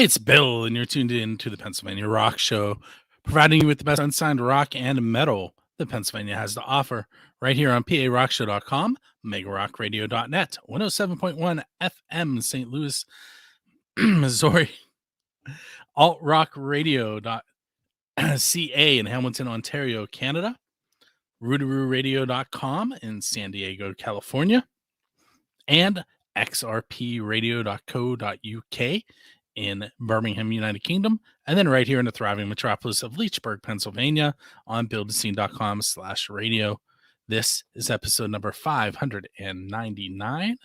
it's Bill, and you're tuned in to the Pennsylvania Rock Show, providing you with the best unsigned rock and metal that Pennsylvania has to offer, right here on PARockShow.com, MegaRockRadio.net, 107.1 FM St. Louis, Missouri, AltRockRadio.ca in Hamilton, Ontario, Canada, RootarooRadio.com in San Diego, California, and XRPRadio.co.uk in Birmingham, United Kingdom, and then right here in the thriving metropolis of Leechburg, Pennsylvania on buildascene.com/radio. This is episode number 599,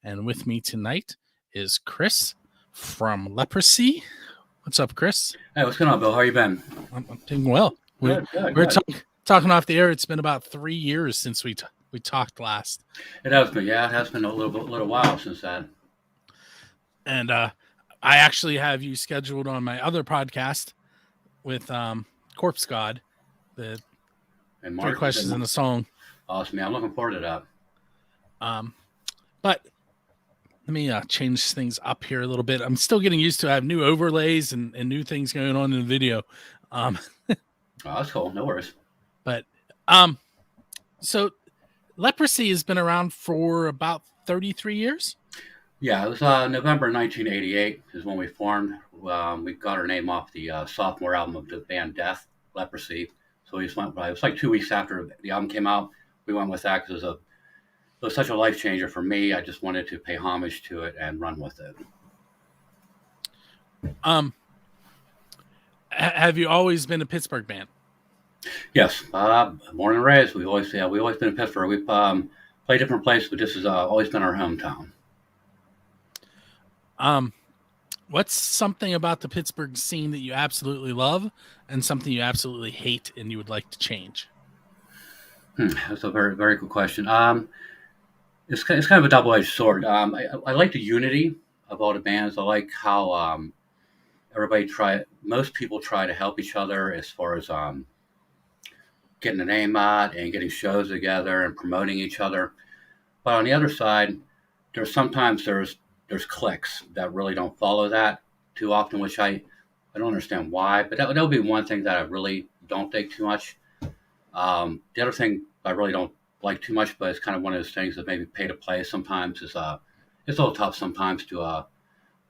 and with me tonight is Chris from Leprosy. What's up, Chris? Hey, what's going on, Bill? How you been? I'm doing well. We're talking off the air. It's been about 3 years since we talked last. It has been, yeah. It has been a little while since that. And I actually have you scheduled on my other podcast with Corpse God, the and Mark, 3 questions in a song. Awesome, man. I'm looking forward to that. But let me change things up here a little bit. I'm still getting used to it. I have new overlays and new things going on in the video. Oh, that's cool. No worries. But so Leprosy has been around for about 33 years. Yeah, it was November 1988 is when we formed. We got our name off the sophomore album of the band Death, Leprosy. So we just went. It was like 2 weeks after the album came out. We went with that because it was such a life changer for me. I just wanted to pay homage to it and run with it. Have you always been a Pittsburgh band? Yes, born and raised. We've always been in Pittsburgh. We've played different places, but this has always been our hometown. What's something about the Pittsburgh scene that you absolutely love and something you absolutely hate and you would like to change? That's a very, very good question. It's kind of a double-edged sword. I like the unity of all the bands. I like how most people try to help each other as far as getting the name out and getting shows together and promoting each other. But on the other side, there's cliques that really don't follow that too often, which I don't understand why, but that would be one thing that I really don't dig too much. The other thing I really don't like too much, but it's kind of one of those things that maybe pay to play sometimes is it's a little tough sometimes to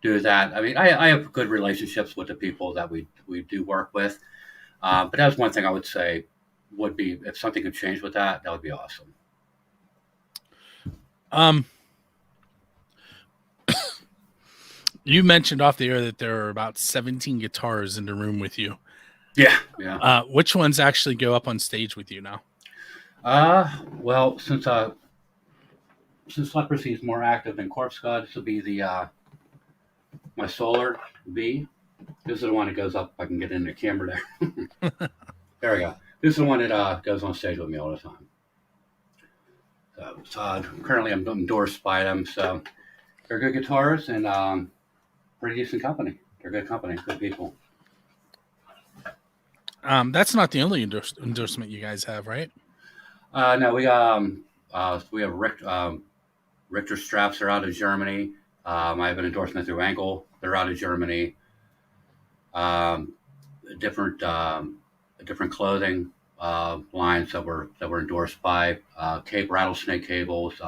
do that. I mean, I have good relationships with the people that we do work with, but that's one thing I would say would be, if something could change with that would be awesome. You mentioned off the air that there are about 17 guitars in the room with you. Yeah. Which ones actually go up on stage with you now? Well, since Leprosy is more active than Corpse God, this will be my Solar B. This is the one that goes up. If I can get in the camera there. There we go. This is the one that goes on stage with me all the time. So currently I'm endorsed by them, so they're good guitarists and pretty decent company. They're good company, good people. That's not the only endorsement you guys have, right? No, we have Richter straps are out of Germany. I have an endorsement through Angle. They're out of Germany. Different clothing lines that were endorsed by Rattlesnake Cables.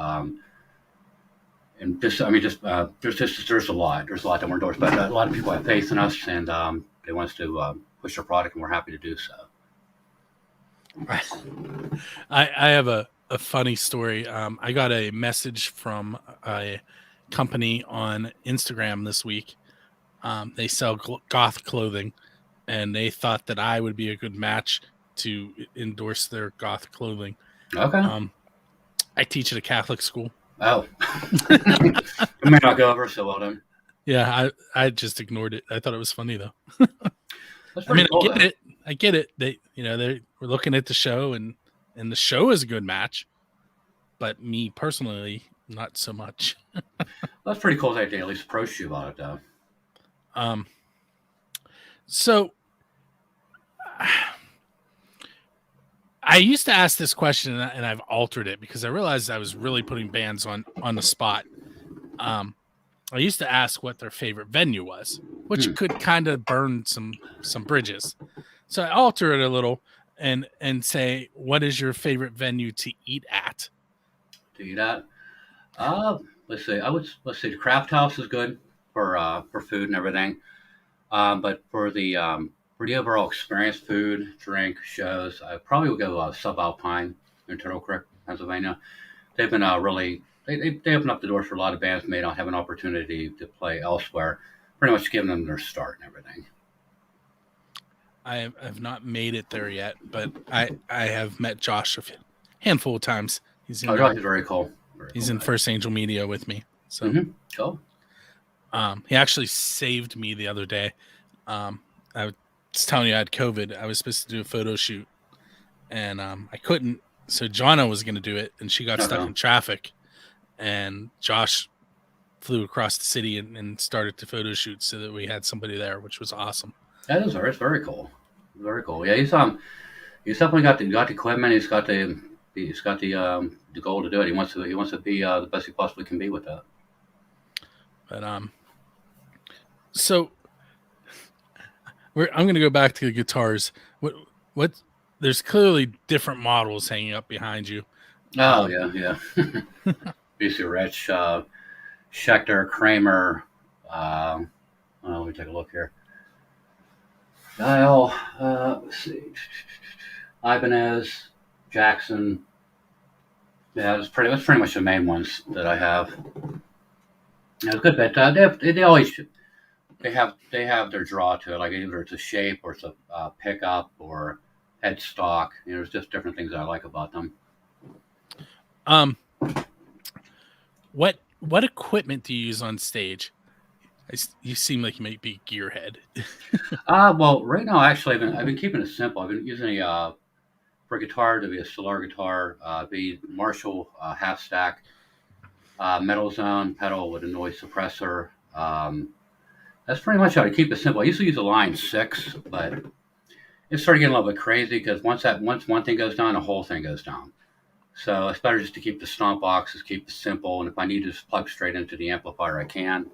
And there's a lot. There's a lot that we're endorsed by. A lot of people have faith in us, and they want us to push their product, and we're happy to do so. I have a funny story. I got a message from a company on Instagram this week. They sell goth clothing, and they thought that I would be a good match to endorse their goth clothing. Okay. I teach at a Catholic school. Oh. It may not go over so well then. Yeah, I just ignored it. I thought it was funny though. I mean, cool, I get it. They we're looking at the show and the show is a good match, but me personally, not so much. That's pretty cool that they at least approached you about it though. So I used to ask this question, and I've altered it because I realized I was really putting bands on the spot. I used to ask what their favorite venue was, which Hmm. could kind of burn some bridges. So I alter it a little and say, what is your favorite venue to eat at? Do you that? Let's see. Let's see. The Craft House is good for food and everything. But for the overall experience, food, drink, shows, I probably would go Subalpine in Turtle Creek, Pennsylvania. They've been really they opened up the doors for a lot of bands who may not have an opportunity to play elsewhere. Pretty much giving them their start and everything. I have not made it there yet, but I have met Josh a handful of times. He's in Josh is very cool. He's in First Angel Media with me. So cool. He actually saved me the other day. I was telling you I had COVID. I was supposed to do a photo shoot, and I couldn't. So Jonna was going to do it, and she got stuck in traffic. And Josh flew across the city and started the photo shoot so that we had somebody there, which was awesome. That is very cool. Very cool. Yeah, he's definitely got the equipment. He's got the goal to do it. He wants to be the best he possibly can be with that. But so I'm going to go back to the guitars. What? There's clearly different models hanging up behind you. Oh yeah. BC Rich, Schecter, Kramer. Let me take a look here. Dial. Let's see. Ibanez, Jackson. Yeah, that's pretty much the main ones that I have. Yeah, it's a good bit. They always they have their draw to it. Like either it's a shape or it's a pickup or headstock. There's just different things that I like about them. What equipment do you use on stage? You seem like you might be gearhead. Well, right now actually I've been keeping it simple. I've been using for guitar to be a Solar guitar, be Marshall half stack, metal zone pedal with a noise suppressor. That's pretty much how to keep it simple. I used to use a Line 6, but it started getting a little bit crazy because once one thing goes down, the whole thing goes down. So it's better just to keep the stomp boxes, keep it simple, and if I need to just plug straight into the amplifier, I can.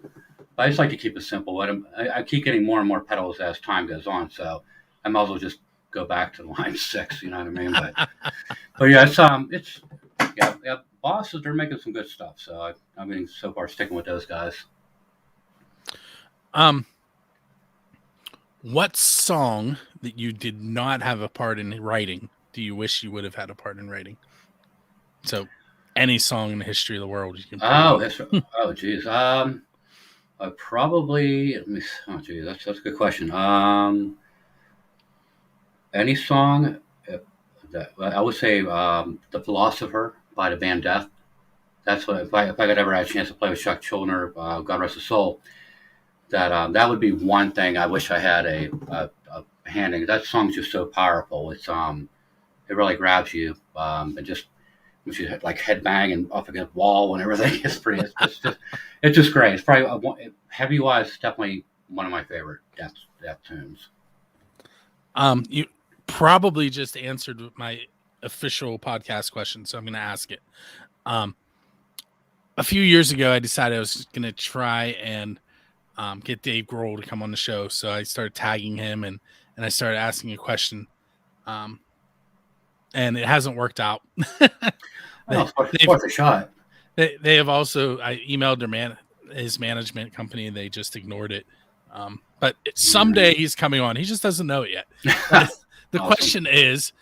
But I just like to keep it simple. I keep getting more and more pedals as time goes on, so I might as well just go back to Line 6. You know what I mean? But yeah, it's Bosses, they're making some good stuff. So I mean, so far sticking with those guys. What song that you did not have a part in writing do you wish you would have had a part in writing? So, any song in the history of the world you can. Oh, geez. I probably. Oh, geez, that's a good question. Any song that I would say, "The Philosopher" by the band Death. That's what if I could ever have a chance to play with Chuck Childner, God rest his soul. That would be one thing I wish I had a hand in. That song's just so powerful. It really grabs you and just makes you like headbang and up against the wall and everything. It's just great. It's probably heavy wise, definitely one of my favorite Death tunes. You probably just answered my official podcast question, so I'm going to ask it. A few years ago, I decided I was going to try and get Dave Grohl to come on the show. So I started tagging him and I started asking a question. And it hasn't worked out. Worth a shot. They have also, I emailed his management company and they just ignored it. But someday he's coming on. He just doesn't know it yet. The awesome. Question is,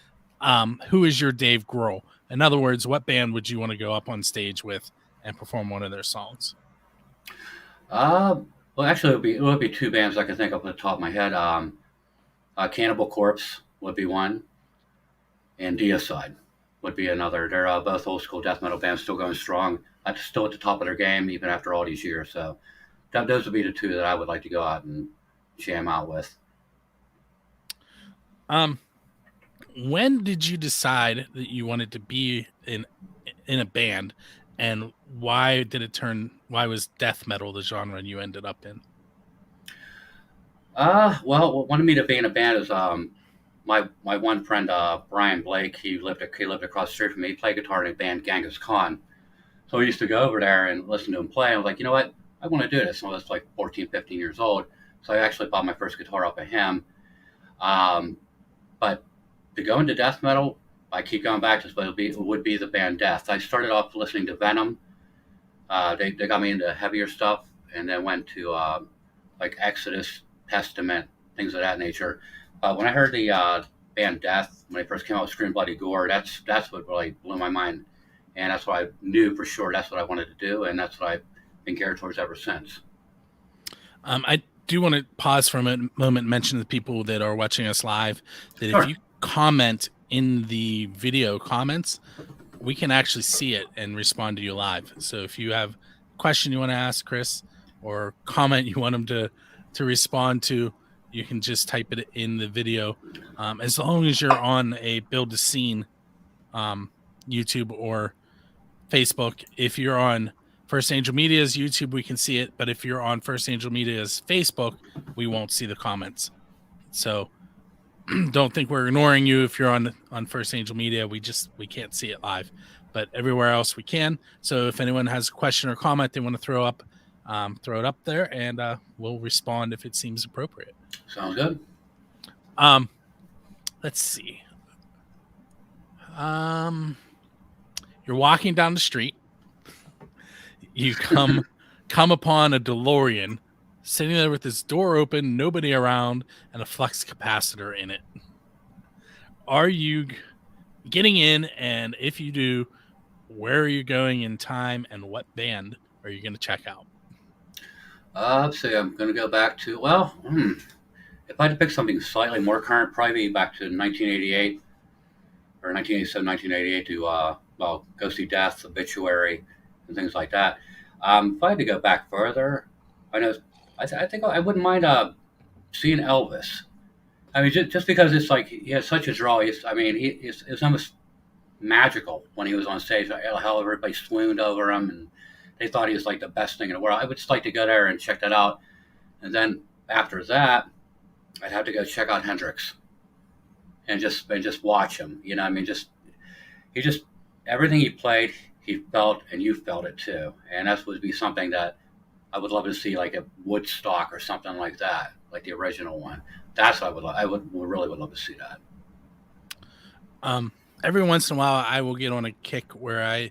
who is your Dave Grohl? In other words, what band would you want to go up on stage with and perform one of their songs? Well, actually, it would be two bands I can think of off the top of my head. Cannibal Corpse would be one, and Deicide would be another. They're both old school death metal bands, still going strong. Still at the top of their game, even after all these years. So those would be the two that I would like to go out and jam out with. When did you decide that you wanted to be in a band, and why was death metal the genre you ended up in? Well, what wanted me to be in a band is my one friend Brian Blake. He lived across the street from me. He played guitar in a band, Genghis Khan. So we used to go over there and listen to him play. I was like, you know what? I want to do this. So I was like 14, 15 years old. So I actually bought my first guitar off of him. But to go into death metal, I keep going back to it would be the band Death. I started off listening to Venom. They got me into heavier stuff, and then went to like Exodus, Testament, things of that nature. When I heard the band Death when they first came out with Scream Bloody Gore, that's what really blew my mind, and that's what I knew for sure. That's what I wanted to do, and that's what I've been geared towards ever since. I do want to pause for a moment and mention to the people that are watching us live that Sure. if you comment in the video comments, we can actually see it and respond to you live. So if you have a question you want to ask Chris or comment you want him to respond to, you can just type it in the video. As long as you're on a Build a Scene YouTube or Facebook. If you're on First Angel Media's YouTube, we can see it. But if you're on First Angel Media's Facebook, we won't see the comments. So don't think we're ignoring you if you're on First Angel Media. We can't see it live, but everywhere else we can. So if anyone has a question or comment they want to throw it up there, and we'll respond if it seems appropriate. Sounds good. Let's see. You're walking down the street. You come upon a DeLorean sitting there with its door open, nobody around, and a flux capacitor in it. Are you getting in? And if you do, where are you going in time, and what band are you going to check out? Let's see. I'm going to go back to, if I had to pick something slightly more current, probably back to 1988 or 1987, 1988 to, go see Death, Obituary, and things like that. If I had to go back further, I think I wouldn't mind seeing Elvis. I mean, just because it's like he has such a draw. It's almost magical when he was on stage. How everybody swooned over him, and they thought he was like the best thing in the world. I would just like to go there and check that out. And then after that, I'd have to go check out Hendrix and just watch him. You know, I mean, he just everything he played, he felt, and you felt it too. And that would be something that I would love to see, like a Woodstock or something like that, like the original one. That's what I would really would love to see that. Every once in a while, I will get on a kick where I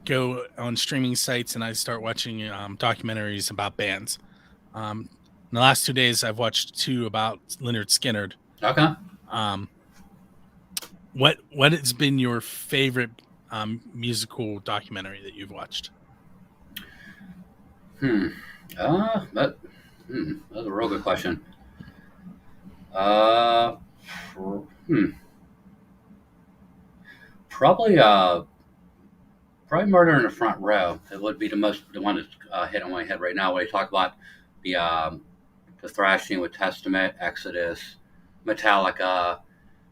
go on streaming sites and I start watching documentaries about bands. In the last 2 days, I've watched 2 about Lynyrd Skynyrd. Okay. What has been your favorite musical documentary that you've watched? That's a real good question. Probably Murder in the Front Row. It would be the one that's hit on my head right now. When I talk about the thrashing with Testament, Exodus, Metallica,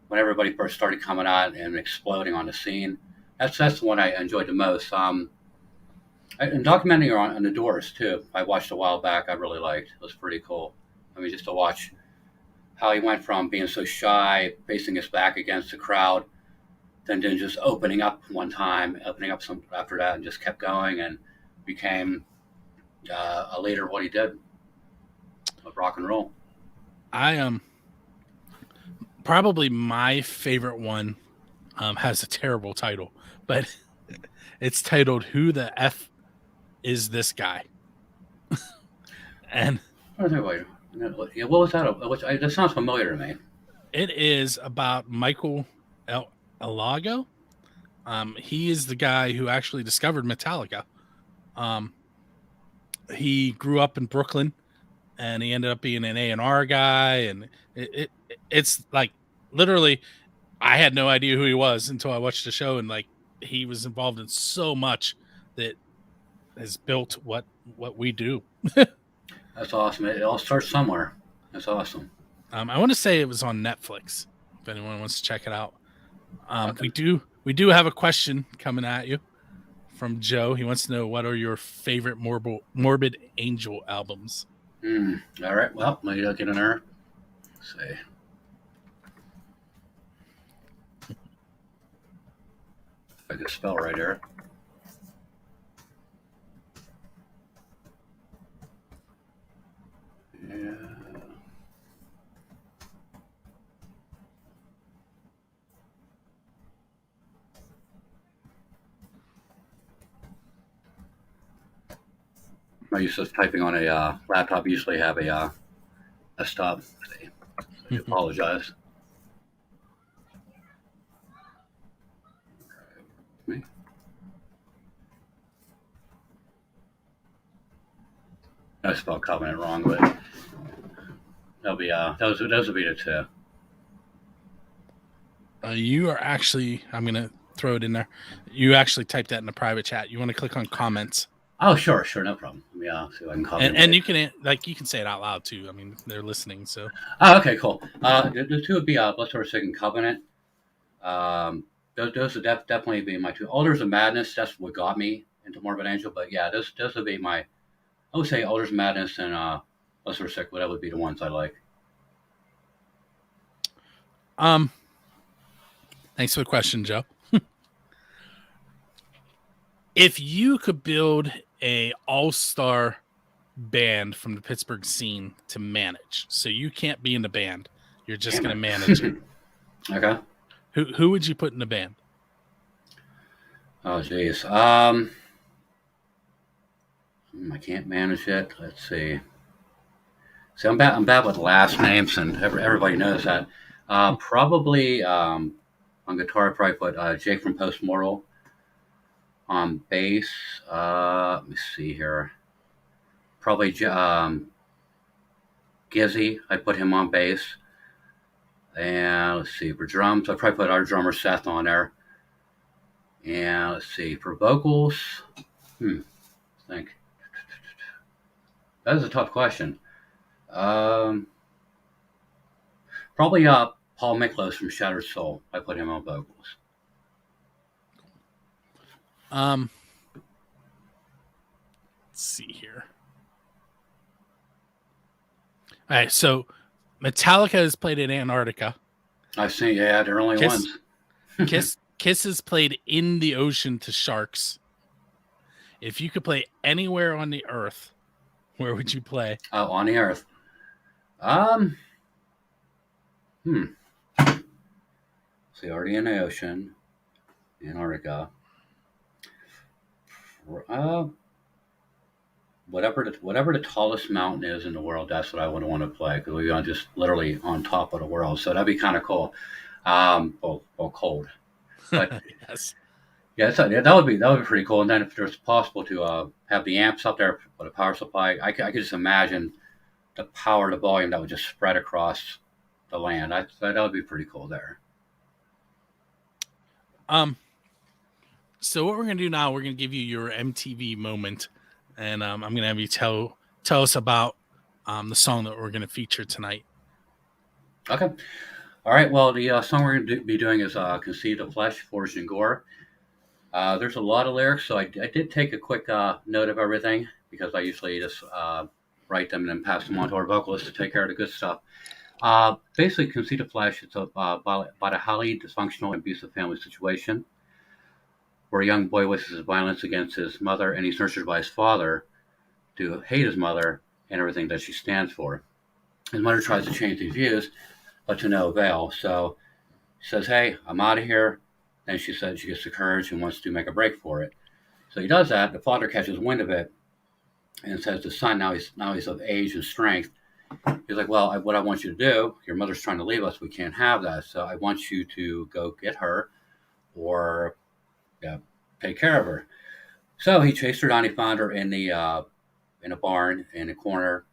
when everybody first started coming out and exploding on the scene. That's the one I enjoyed the most. And documenting on the Doors too. I watched a while back. I really liked. It was pretty cool. I mean, just to watch how he went from being so shy, facing his back against the crowd, then just opening up one time, opening up some after that, and just kept going and became a leader of what he did of rock and roll. I probably my favorite one has a terrible title, but it's titled "Who the F Is This Guy?" And what was that? That sounds familiar to me. It is about Michael Alago. He is the guy who actually discovered Metallica. He grew up in Brooklyn, and he ended up being an A&R guy. And it's like literally, I had no idea who he was until I watched the show, and like he was involved in so much that has built what we do. That's awesome. It all starts somewhere. That's awesome. I want to say it was on Netflix. If anyone wants to check it out, okay. We do have a question coming at you from Joe. He wants to know, what are your favorite Morbid Angel albums? All right. Well, let me look in there. Let's see. If I can spell right here. I'm used to typing on a laptop. I usually have a desktop. I do apologize. I spelled covenant wrong, but that'll be those will be the two. You are actually, I'm going to throw it in there. You actually typed that in the private chat. You want to click on comments. Oh, sure, no problem. Let me see if I can copy and you can say it out loud too. I mean, they're listening, so. Oh, okay, cool. The two would be Bloodthirst and Covenant. Those would definitely be my two. Altars of Madness, that's what got me into Morbid Angel. But yeah, those would be my, I would say Altars of Madness and Bloodthirst, that would be the ones I like. Thanks for the question, Joe. If you could build a all-star band from the Pittsburgh scene to manage, so you can't be in the band, you're just going to manage it. Okay. Who would you put in the band? Oh, geez. I can't manage it. Let's see. See, I'm bad with last names, and everybody knows that. Probably on guitar, I'd probably put Jake from Postmortal. On bass, let me see here. Probably Gizzy. I put him on bass. And let's see, for drums, I'd probably put our drummer Seth on there. And let's see, for vocals, I think. That is a tough question. Probably Paul Miklos from Shattered Soul. I put him on vocals. Let's see here. All right, so Metallica has played in Antarctica. I've seen, yeah, they're only ones. Kiss has played in the ocean to sharks. If you could play anywhere on the earth, where would you play? Oh, on the earth. See, already in the ocean, Antarctica. Whatever the tallest mountain is in the world, that's what I would want to play, because we're just literally on top of the world. So that'd be kind of cool. Well, cold. But yes. Yeah, that would be pretty cool. And then if there's possible to have the amps up there with a power supply, I could just imagine the power, the volume that would just spread across the land. That would be pretty cool there. So what we're gonna do now, we're gonna give you your MTV moment, and I'm gonna have you tell us about the song that we're gonna feature tonight. Okay. All right. Well, the song we're going to be doing is "Conceived of Flesh, Forged in Gore." There's a lot of lyrics, so I did take a quick note of everything, because I usually just write them and then pass them on to our vocalists to take care of the good stuff. Basically, Conceived of Flesh, it's about a highly dysfunctional and abusive family situation where a young boy wishes violence against his mother, and he's nurtured by his father to hate his mother and everything that she stands for. His mother tries to change these views, but to no avail. So she says, "Hey, I'm out of here." Then she says she gets the courage and wants to make a break for it. So he does that. The father catches wind of it and says to the son, now he's of age and strength. He's like, "Well, what I want you to do, your mother's trying to leave us. We can't have that. So I want you to go get her, or take care of her." So he chased her down. He found her in a barn in a corner,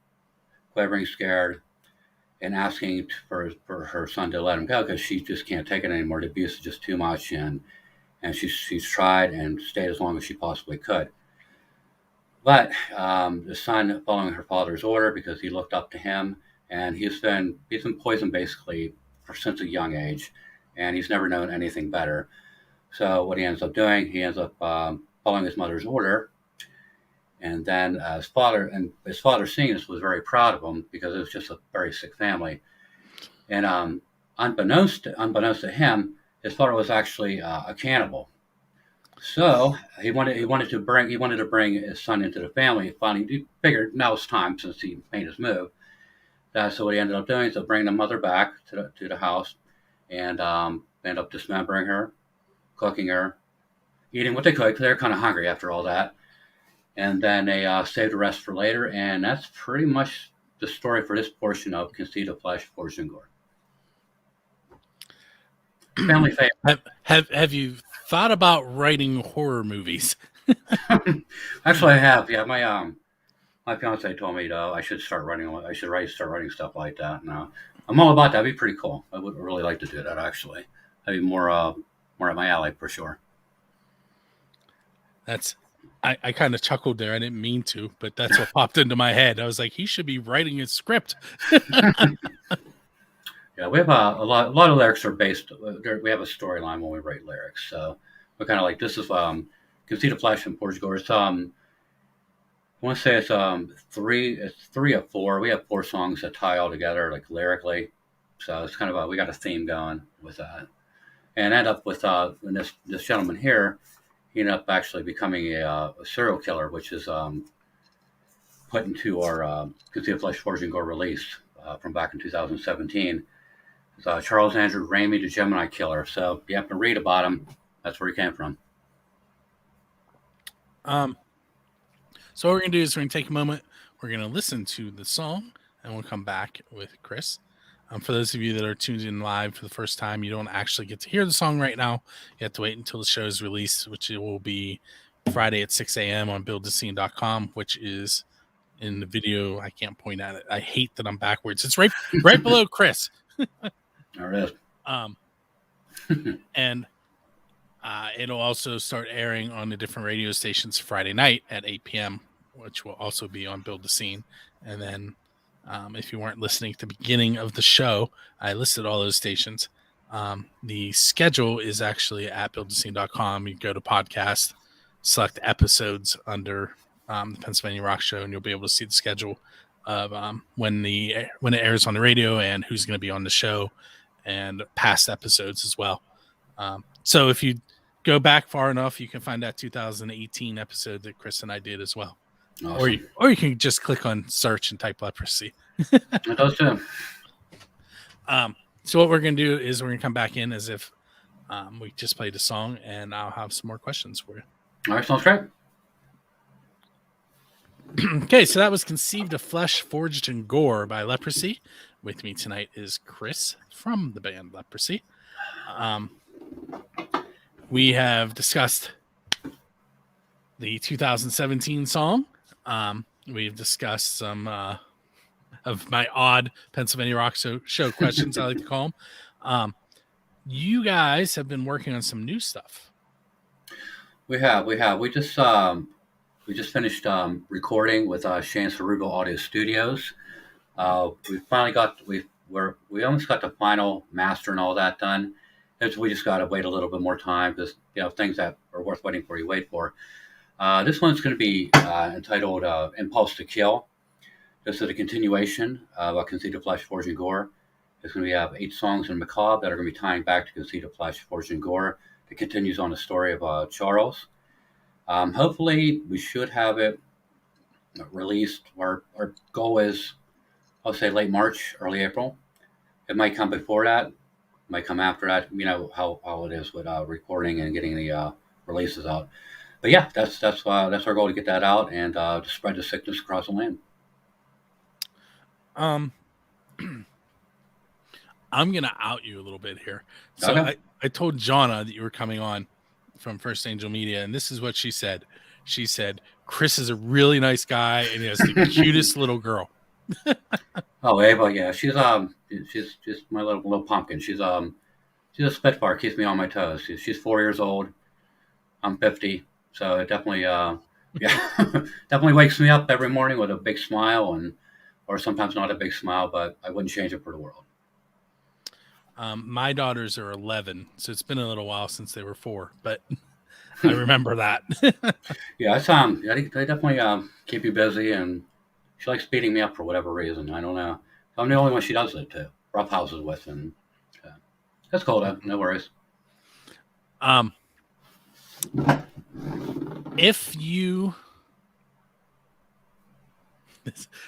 quivering, scared, and asking for her son to let him go, because she just can't take it anymore. The abuse is just too much, and she's tried and stayed as long as she possibly could. But the son, following her father's order, because he looked up to him, and he's been poisoned basically since a young age, and he's never known anything better. So what he ends up doing, he ends up following his mother's order. And then his father, seeing this, was very proud of him, because it was just a very sick family. And unbeknownst to him, his father was actually a cannibal. So he wanted to bring his son into the family. Finally, he figured now it's time, since he made his move. So what he ended up doing is to bring the mother back to the house, and end up dismembering her, cooking her, eating what they could, because they were kind of hungry after all that. and then they saved the rest for later. And that's pretty much the story for this portion of Conceit of Flesh, Forged in Gore. Family favorite. Have you thought about writing horror movies? Actually, I have. Yeah, my fiance told me I should start writing. I should start writing stuff like that. Now I'm all about that. That'd be pretty cool. I would really like to do that. Actually, that'd be more up my alley for sure. I kind of chuckled there. I didn't mean to, but that's what popped into my head. I was like, he should be writing his script. Yeah, we have a lot of lyrics are based. We have a storyline when we write lyrics, so we're kind of like this is Conceit of Flesh and Forged Gore. It's I want to say it's three of four. We have 4 songs that tie all together like lyrically, so it's kind of we got a theme going with that, and end up with this gentleman here. He ended up actually becoming a serial killer, which is put into our Conceit of Flesh, Forged Gore release from back in 2017. It's Charles Andrew Ramey, the Gemini Killer. So you have to read about him. That's where he came from. So what we're going to do is we're going to take a moment. We're going to listen to the song, and we'll come back with Chris. For those of you that are tuned in live for the first time, you don't actually get to hear the song right now. You have to wait until the show is released, which it will be Friday at 6 a.m. on buildthescene.com, which is in the video. I can't point at it. I hate that I'm backwards. It's right below Chris. There it is. And it'll also start airing on the different radio stations Friday night at 8 p.m., which will also be on Build the Scene. And then if you weren't listening at the beginning of the show, I listed all those stations. The schedule is actually at buildthescene.com. You go to podcast, select episodes under the Pennsylvania Rock Show, and you'll be able to see the schedule of when it airs on the radio and who's going to be on the show and past episodes as well. So if you go back far enough, you can find that 2018 episode that Chris and I did as well. Awesome. Or you can just click on search and type Leprosy. Those two. So what we're going to do is we're going to come back in as if we just played a song, and I'll have some more questions for you. All right, sounds great. Okay, so that was Conceived of Flesh, Forged in Gore by Leprosy. With me tonight is Chris from the band Leprosy. We have discussed the 2017 song. We've discussed some of my odd Pennsylvania Rock Show questions, I like to call them. You guys have been working on some new stuff. We have. We just finished recording with Shane Cerebral Audio Studios. We finally we almost got the final master and all that done. We just got to wait a little bit more time because things that are worth waiting for, you wait for. This one's going to be entitled Impulse to Kill. This is a continuation of Conceit of Flesh, Forged in Gore. It's going to be 8 songs in Macabre that are going to be tying back to Conceit of Flesh, Forged in Gore. It continues on the story of Charles. Hopefully, we should have it released. Our goal is, I'll say, late March, early April. It might come before that. It might come after that. You know how it is with recording and getting the releases out. But yeah, that's our goal, to get that out and to spread the sickness across the land. I'm gonna out you a little bit here. So okay. I told Jonna that you were coming on from First Angel Media, and this is what she said. She said, Chris is a really nice guy and he has the cutest little girl. Oh, Ava, yeah. She's just my little pumpkin. She's a spitfire, keeps me on my toes. She's 4 years old. I'm 50. So it definitely definitely wakes me up every morning with a big smile, or sometimes not a big smile, but I wouldn't change it for the world. My daughters are 11, so it's been a little while since they were 4, but I remember that. Yeah, they definitely keep you busy, and she likes beating me up for whatever reason. I don't know. I'm the only one she does it to. Rough houses with, and that's cool though. No worries. If you,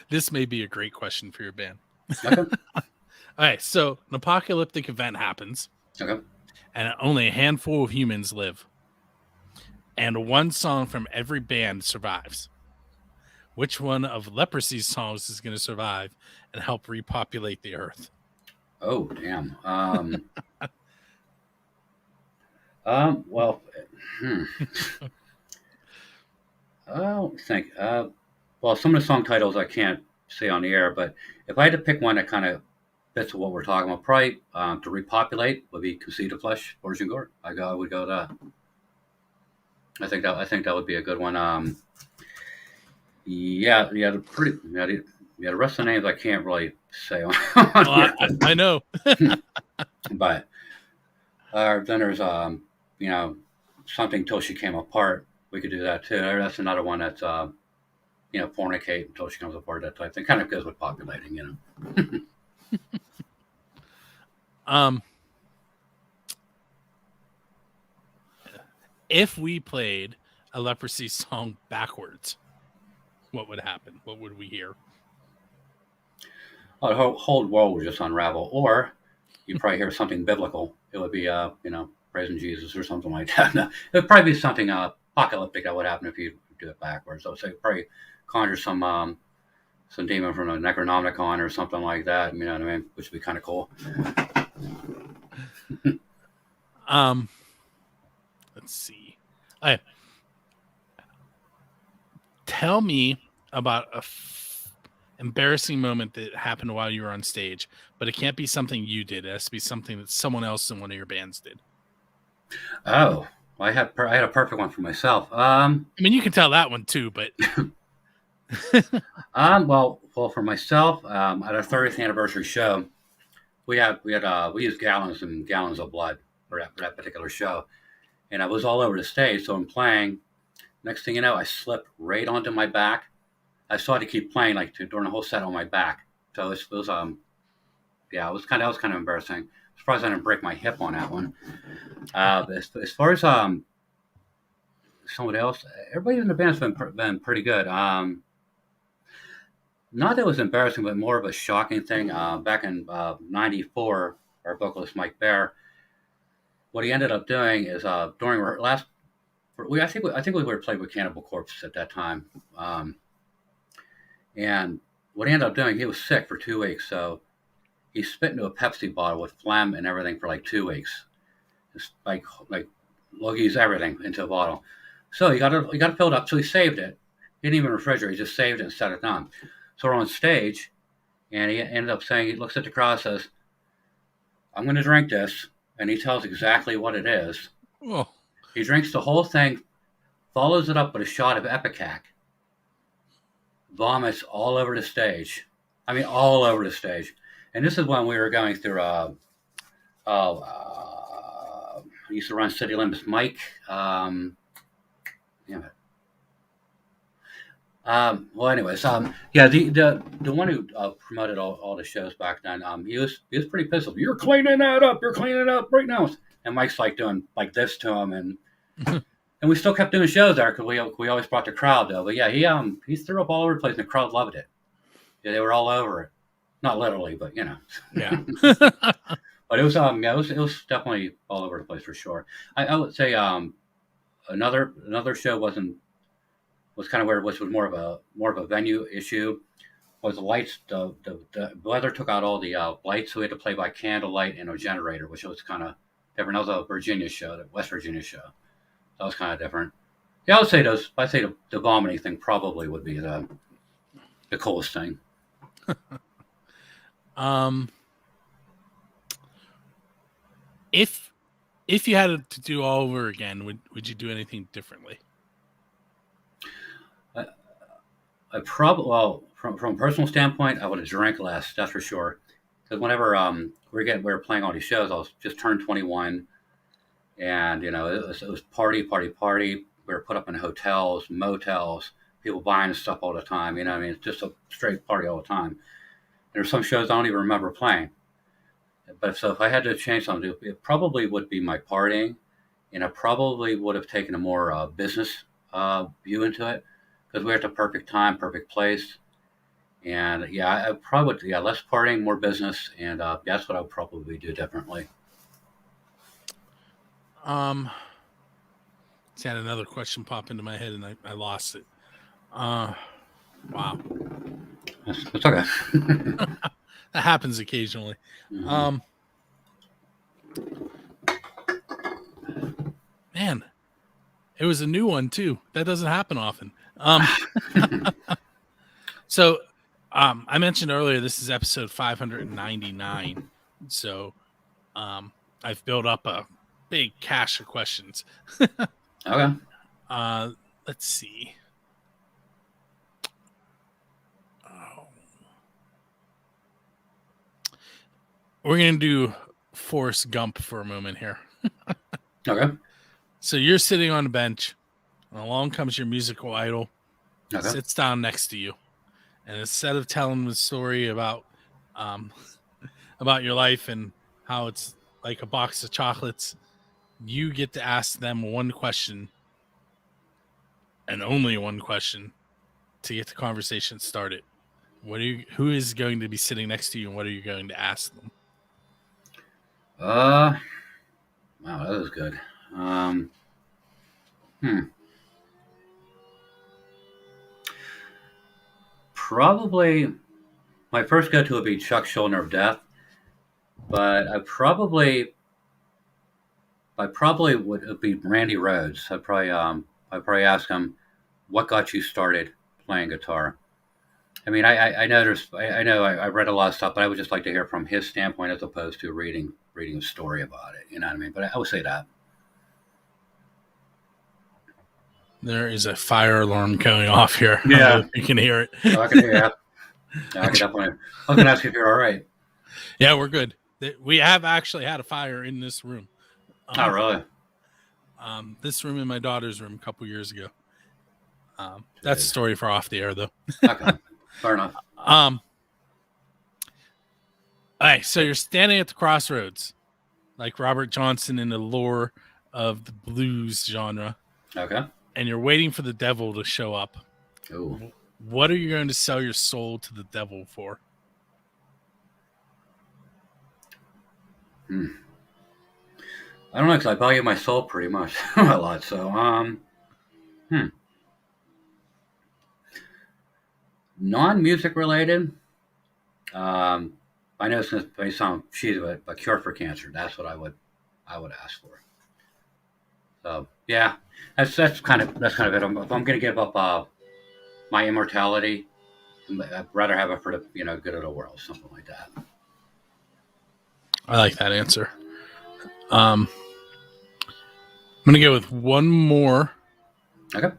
this may be a great question for your band. Okay. All right, so an apocalyptic event happens. Okay. And only a handful of humans live. And one song from every band survives. which one of Leprosy's songs is going to survive and help repopulate the earth? Oh, damn. Well, hmm. I think. Well, some of the song titles I can't say on the air, but if I had to pick one that kind of fits what we're talking about, probably to repopulate would be "Conceit of Flesh," Virgin Gore. I would go that. I think that would be a good one. Yeah, the rest of the names I can't really say on Well, here, I know. but then there's something till she came apart. We could do that too. That's another one that's fornicate until she comes apart. That type thing kind of goes with populating, If we played a Leprosy song backwards, what would happen? What would we hear? Oh, the whole world would just unravel, or you probably hear something biblical. It would be praising Jesus or something like that. No, it would probably be something apocalyptic that would happen if you do it backwards. I would say probably conjure some demon from a Necronomicon or something like that. You know what I mean? Which would be kind of cool. Let's see. Tell me about a embarrassing moment that happened while you were on stage, but it can't be something you did. It has to be something that someone else in one of your bands did. Oh, well, I had a perfect one for myself. I mean, you can tell that one too, but well, for myself, at our 30th anniversary show, we used gallons and gallons of blood for that particular show, and I was all over the stage. So I'm playing. Next thing you know, I slipped right onto my back. I still had to keep playing during the whole set on my back. So it was kind of embarrassing. I'm surprised I didn't break my hip on that one. As far as somebody else, everybody in the band's been pretty good. Not that it was embarrassing, but more of a shocking thing. Back in '94, our vocalist Mike Bear, what he ended up doing is during our last, I think we were playing with Cannibal Corpse at that time, and what he ended up doing, he was sick for 2 weeks, so he spit into a Pepsi bottle with phlegm and everything for like 2 weeks, just like loogies, everything into a bottle. So he got it filled up. So he saved it. He didn't even refrigerate. He just saved it and set it down. So we're on stage, and he ended up saying, he looks at the crowd, says, "I'm going to drink this," and he tells exactly what it is. Oh. He drinks the whole thing, follows it up with a shot of Epicac, vomits all over the stage. I mean, all over the stage. And this is when we were going through. I used to run City Limits, Mike. Damn it. Well, anyways, yeah, the one who promoted all the shows back then, he was pretty pissed off. "You're cleaning that up. You're cleaning it up right now." And Mike's like doing like this to him, and and we still kept doing shows there because we always brought the crowd though. But yeah, he threw up all over the place, and the crowd loved it. Yeah, they were all over it. Not literally, but yeah. But it was it was definitely all over the place for sure. I would say another show was kind of where which was more of a venue issue. Was the lights, the weather took out all the lights, so we had to play by candlelight and a generator, which was kind of different. That was a Virginia show, the West Virginia show. That was kind of different. Yeah, I'd say the vomiting thing probably would be the coolest thing. If you had it to do all over again, would you do anything differently? I probably, well, from a personal standpoint, I would have drank less. That's for sure. Because whenever we were playing all these shows, I was just turned 21, and it was party. We were put up in hotels, motels, people buying stuff all the time. I mean, it's just a straight party all the time. And there's some shows I don't even remember playing. But so if I had to change something, it probably would be my partying, and I probably would have taken a more business view into it, because we're at the perfect time, perfect place. And yeah, I probably would, less partying, more business, and that's what I would probably do differently. Had another question pop into my head, and I lost it. Wow. That's okay. That happens occasionally. Mhm. Man, it was a new one too. That doesn't happen often. So I mentioned earlier this is episode 599. So I've built up a big cache of questions. Okay. Uh, let's see. Oh. We're gonna do Forrest Gump for a moment here. Okay. So you're sitting on a bench, and along comes your musical idol, Okay. sits down next to you, and instead of telling the story um, about your life and how it's like a box of chocolates, you get to ask them one question and only one question to get the conversation started. Who is going to be sitting next to you, and what are you going to ask them? Wow, that was good. Um, hmm. Probably my first go-to would be Chuck Schuldiner of Death, but I probably would be Randy Rhoads. I'd probably ask him what got you started playing guitar. I mean, I know I read a lot of stuff, but I would just like to hear from his standpoint as opposed to reading a story about it. You know what I mean? But I would say that. There is a fire alarm going off here. I don't know Yeah, if you can hear it. oh, I can hear you. Yeah, I can definitely. I was going to ask you if you're all right. Yeah, we're good. We have actually had a fire in this room. Oh, really? This room and my daughter's room a couple years ago. That's a story for off the air, though. Okay, fair enough. All right, so you're standing at the crossroads, like Robert Johnson in the lore of the blues genre, Okay. and you're waiting for the devil to show up. Ooh. What are you going to sell your soul to the devil for? Hmm. I don't know because I value my soul pretty much a lot. So, non-music related. Um, I know since may sound cheesy, but a cure for cancer. That's what I would ask for. So yeah, that's kind of it. If I'm going to give up my immortality, I'd rather have it for the good of the world, something like that. I like that answer. I'm going to go with one more Okay.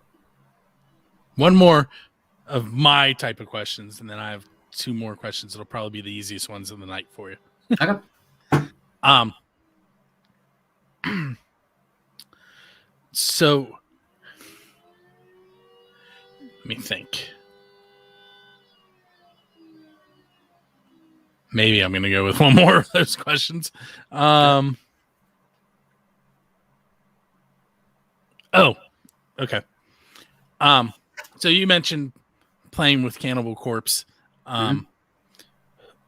of my type of questions, and then I have two more questions that'll probably be the easiest ones of the night for you. Okay. Um, so let me think. Maybe I'm going to go with one more of those questions. Oh, okay. So you mentioned playing with Cannibal Corpse.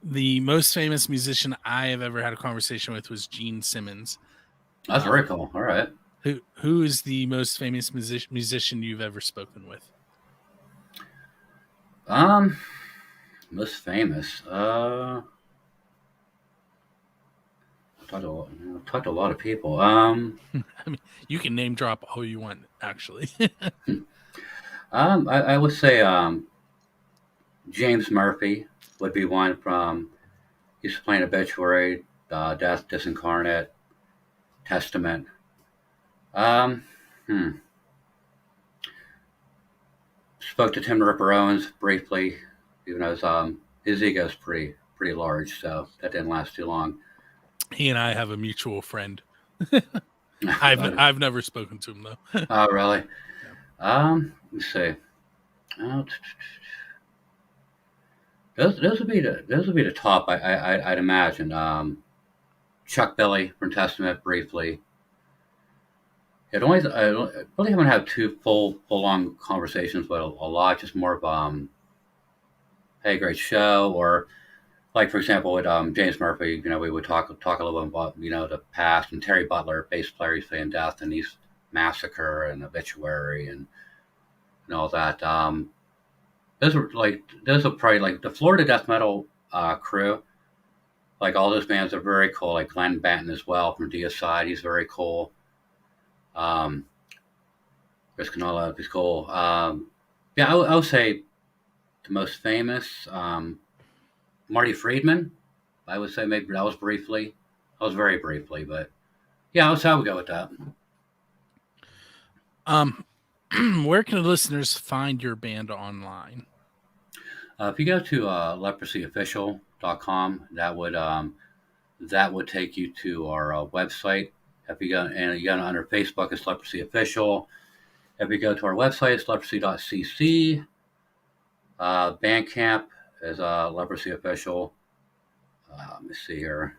The most famous musician I have ever had a conversation with was Gene Simmons. That's very cool. All right. Who is the most famous musician you've ever spoken with? Most famous. Talked to a lot of people. I mean, you can name drop all you want, actually. I would say James Murphy would be one from. He's playing Obituary, Death, Disincarnate, Testament. Um, hmm. Spoke to Tim Ripper Owens briefly, even though his ego is pretty large, so that didn't last too long. He and I have a mutual friend. But, I've never spoken to him though. oh, really? Let's see. Oh, those would be the top. I'd imagine. Chuck Billy from Testament briefly. I really haven't had two full on conversations, but a lot just more of hey, great show, or like for example with James Murphy, we would talk a little bit about the past, and Terry Butler, bass player, he's playing Death, and he's Massacre and Obituary and all that. those are probably like the Florida death metal crew. Like all those bands are very cool. Like Glenn Banton as well from Deicide, he's very cool. Um, Chris Canola is cool. Yeah, I would say the most famous, Marty Friedman. I would say maybe that was briefly. I was very briefly, but yeah, I would go with that. Where can the listeners find your band online? If you go to leprosyofficial.com, that would take you to our website. If you go and you go under Facebook, it's Leprosy Official. If you go to our website, it's leprosy.cc. Bandcamp is Leprosy Official. Let me see here.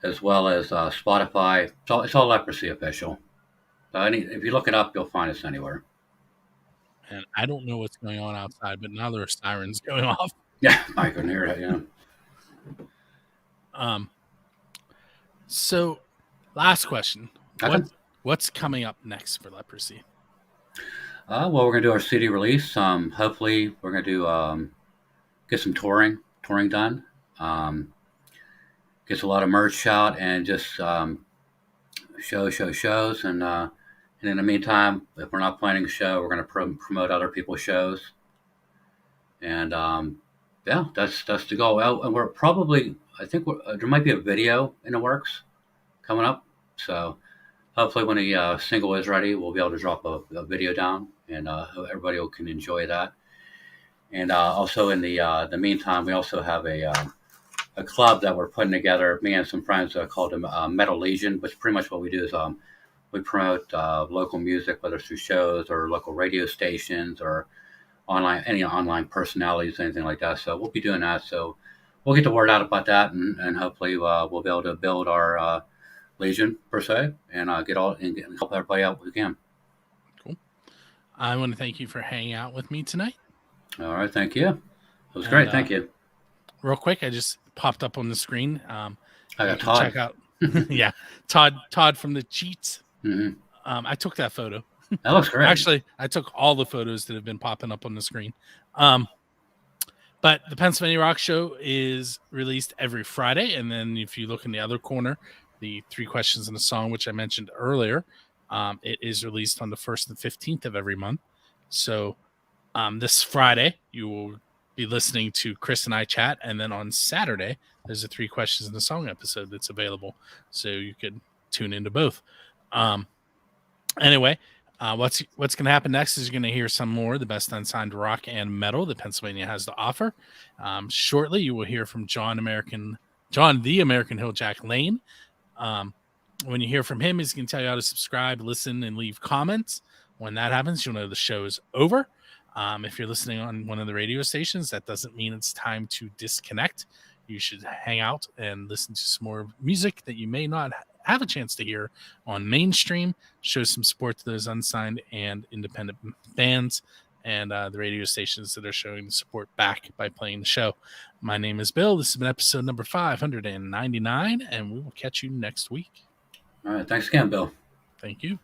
As well as Spotify. It's all Leprosy Official. So if you look it up, you'll find us anywhere. And I don't know what's going on outside, but now there are sirens going off. Yeah, I can hear that, yeah. So, last question. Okay. What's coming up next for Leprosy? Well, we're going to do our CD release. Hopefully, we're going to do get some touring done. Get a lot of merch out and just shows. And in the meantime, if we're not planning a show, we're going to promote other people's shows. And yeah, that's the goal. Well, and we're probably, I think there might be a video in the works coming up. So hopefully when the single is ready, we'll be able to drop a video down, and everybody can enjoy that. And also in the meantime, we also have a club that we're putting together, me and some friends, called the Metal Legion, which pretty much what we do is we promote local music, whether through shows or local radio stations or any online personalities, anything like that. So we'll be doing that. So we'll get the word out about that, and hopefully we'll be able to build our Legion per se, and help everybody out we can. Cool. I want to thank you for hanging out with me tonight. All right, thank you. It was great. Thank you. Real quick, I just popped up on the screen. I got Todd. Check out, yeah, Todd from the Cheats. Mm-hmm. I took that photo. That looks great. Actually, I took all the photos that have been popping up on the screen. But the Pennsylvania Rock Show is released every Friday. And then if you look in the other corner, the 3 questions and a song, which I mentioned earlier, it is released on the 1st and 15th of every month. So this Friday, you will be listening to Chris and I chat. And then on Saturday, there's a 3 questions and a song episode that's available. So you could tune into both. Anyway, what's going to happen next is you're going to hear some more of the best unsigned rock and metal that Pennsylvania has to offer. Shortly, you will hear from John the American Hill Jack Lane. When you hear from him, he's going to tell you how to subscribe, listen, and leave comments. When that happens, you'll know the show is over. If you're listening on one of the radio stations, that doesn't mean it's time to disconnect. You should hang out and listen to some more music that you may not have a chance to hear on mainstream. Show some support to those unsigned and independent bands and the radio stations that are showing the support back by playing the show. My name is Bill. This has been episode number 599, and we will catch you next week. All right. Thanks again, Bill. Thank you.